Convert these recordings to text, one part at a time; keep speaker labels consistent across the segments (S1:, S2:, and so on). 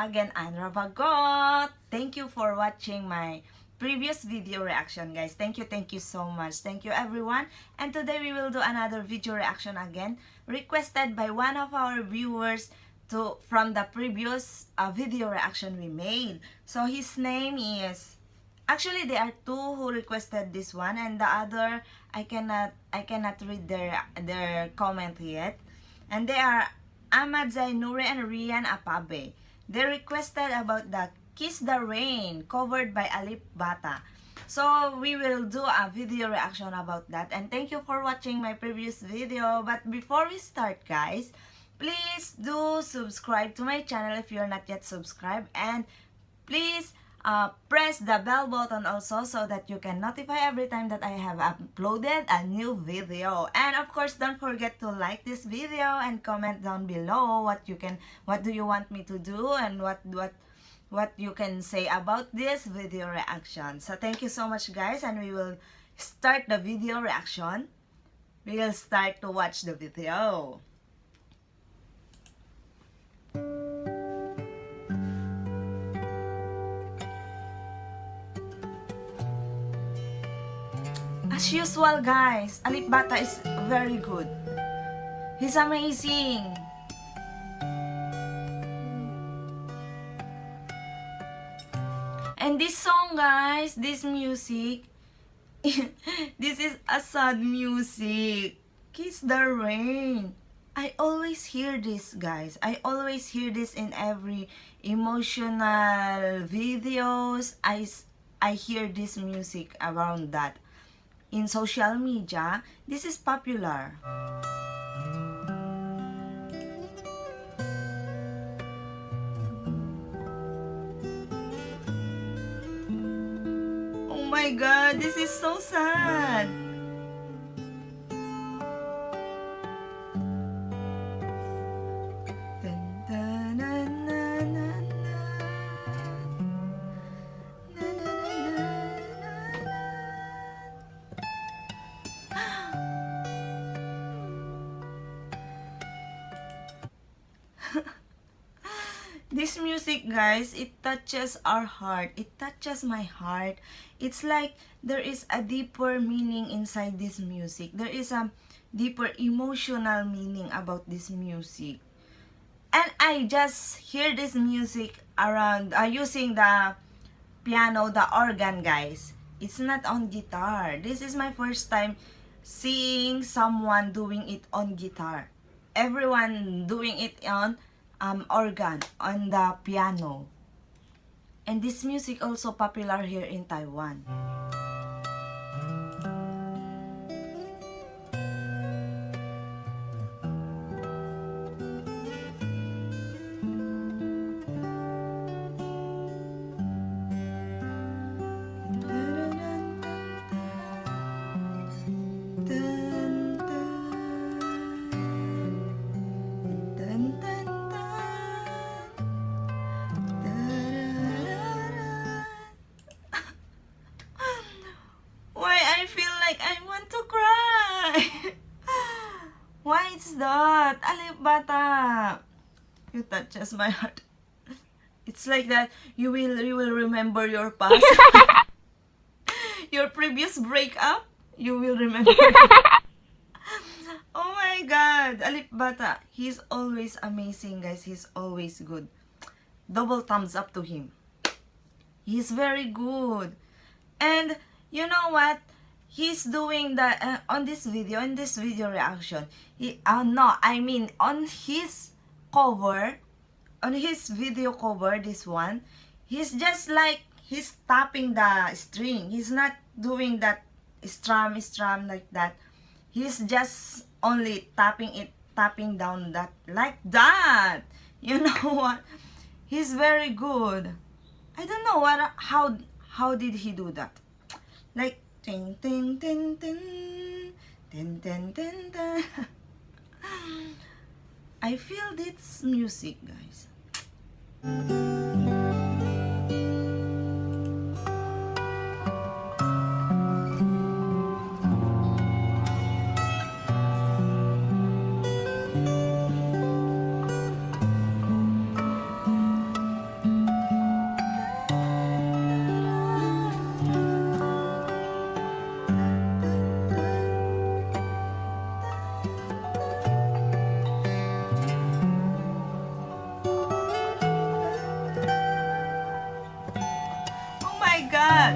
S1: again, Alip Ba Ta. Thank you for watching my previous video reaction, guys. Thank you so much. Thank you, everyone. And today we will do another video reaction again, requested by one of our viewers from the previous video reaction we made. So his name is, actually there are two who requested this one, and the other I cannot read their comment yet. And they are Ahmad Zainuri and Rian Apabe. They requested about the Kiss the Rain covered by Alip Ba Ta. So we will do a video reaction about that. And thank you for watching my previous video. But before we start, guys, please do subscribe to my channel if you're not yet subscribed. And please press the bell button also so that you can notify every time that I have uploaded a new video. And of course, don't forget to like this video and comment down below what do you want me to do, and what you can say about this video reaction. So thank you so much, guys, and we will start the video reaction. We will start to watch the video. As usual, guys, Alip Ba Ta is very good. He's amazing. And this song, guys, this music, this is a sad music. Kiss the Rain. I always hear this, guys. I always hear this in every emotional videos. I hear this music around that. In social media, this is popular. Oh my God, this is so sad. This music, guys, it touches our heart. It touches my heart. It's like there is a deeper meaning inside this music. There is a deeper emotional meaning about this music. And I just hear this music around using the piano, the organ, guys. It's not on guitar. This is my first time seeing someone doing it on guitar. Everyone doing it on organ, on the piano. And this music also popular here in Taiwan. Why is that? Alip Ba Ta, you touches my heart. It's like that you will remember your past. Your previous breakup, you will remember. Oh my God, Alip Ba Ta, he's always amazing, guys. He's always good. Double thumbs up to him. He's very good. And you know what? He's doing the on this video reaction. On his cover, on his video cover, this one, he's just like he's tapping the string. He's not doing that strum like that. He's just only tapping down that like that. You know what? He's very good. I don't know how did he do that? Like ting ting ting ting ting ting ting ting. I feel this music, guys. my God!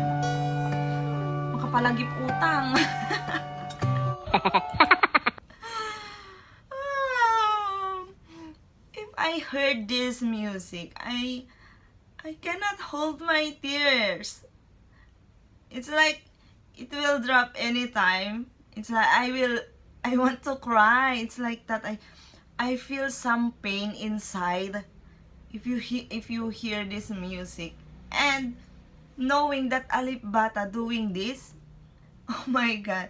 S1: Makapalagip utang. If I heard this music, I cannot hold my tears. It's like it will drop anytime. It's like I want to cry. It's like that I feel some pain inside if you hear this music. And knowing that Alip Ba Ta doing this, oh my God,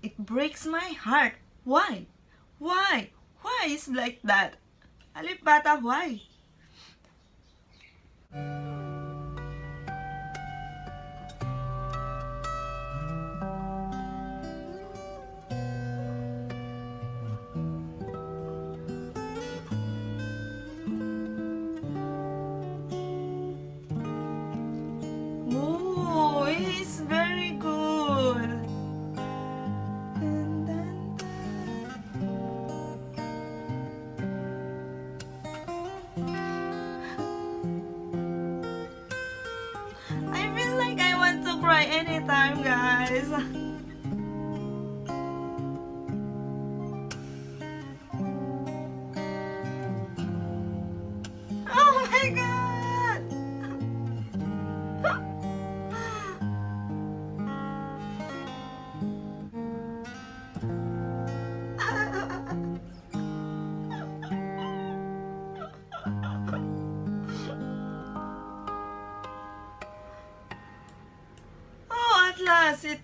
S1: it breaks my heart. Why? Why? Why is like that? Alip Ba Ta, why? Oh, he's very good. Dun, dun, dun. I feel like I want to cry anytime, guys. Oh my God! Oh, at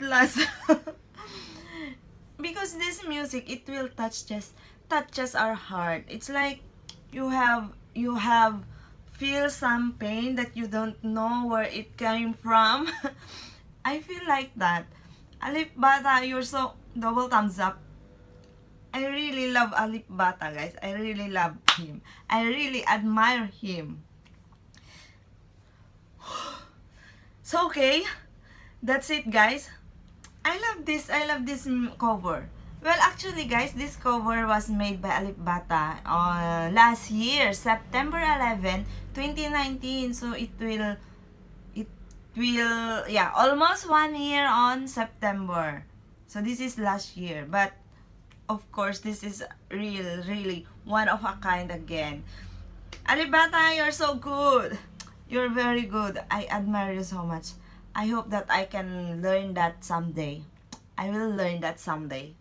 S1: last. Because this music, it will touches our heart. It's like you have feel some pain that you don't know where it came from. I feel like that. Alip Ba Ta, you're so double thumbs up. I really love Alip Ba Ta, guys. I really love him. I really admire him. So okay, that's it, guys. I love this cover. Well, actually, guys, this cover was made by Alip Ba Ta last year, September 11, 2019. So it will yeah, almost 1 year on September. So this is last year, but of course this is really one of a kind again. Alip Ba Ta, you're so good. You're very good. I admire you so much. I hope that I can learn that someday. I will learn that someday.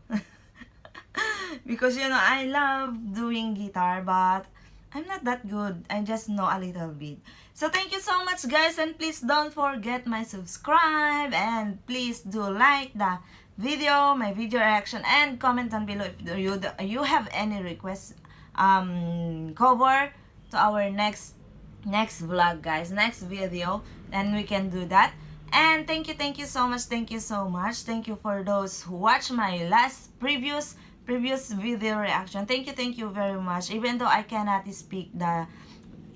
S1: Because, you know, I love doing guitar, but I'm not that good. I just know a little bit. So, thank you so much, guys. And please don't forget my subscribe. And please do like the video, my video reaction, and comment down below if you have any requests cover to our next vlog, guys, next video, and we can do that. And thank you so much. Thank you for those who watch my last previous video reaction. Thank you very much. Even though I cannot speak the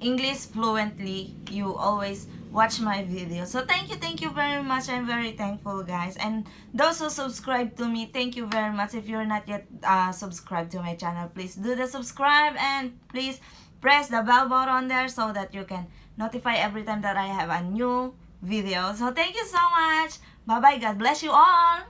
S1: English fluently, you always watch my video. So thank you very much. I'm very thankful, guys. And those who subscribe to me, thank you very much. If you're not yet subscribed to my channel, please do the subscribe, and please press the bell button there so that you can notify every time that I have a new video. So thank you so much. Bye bye. God bless you all.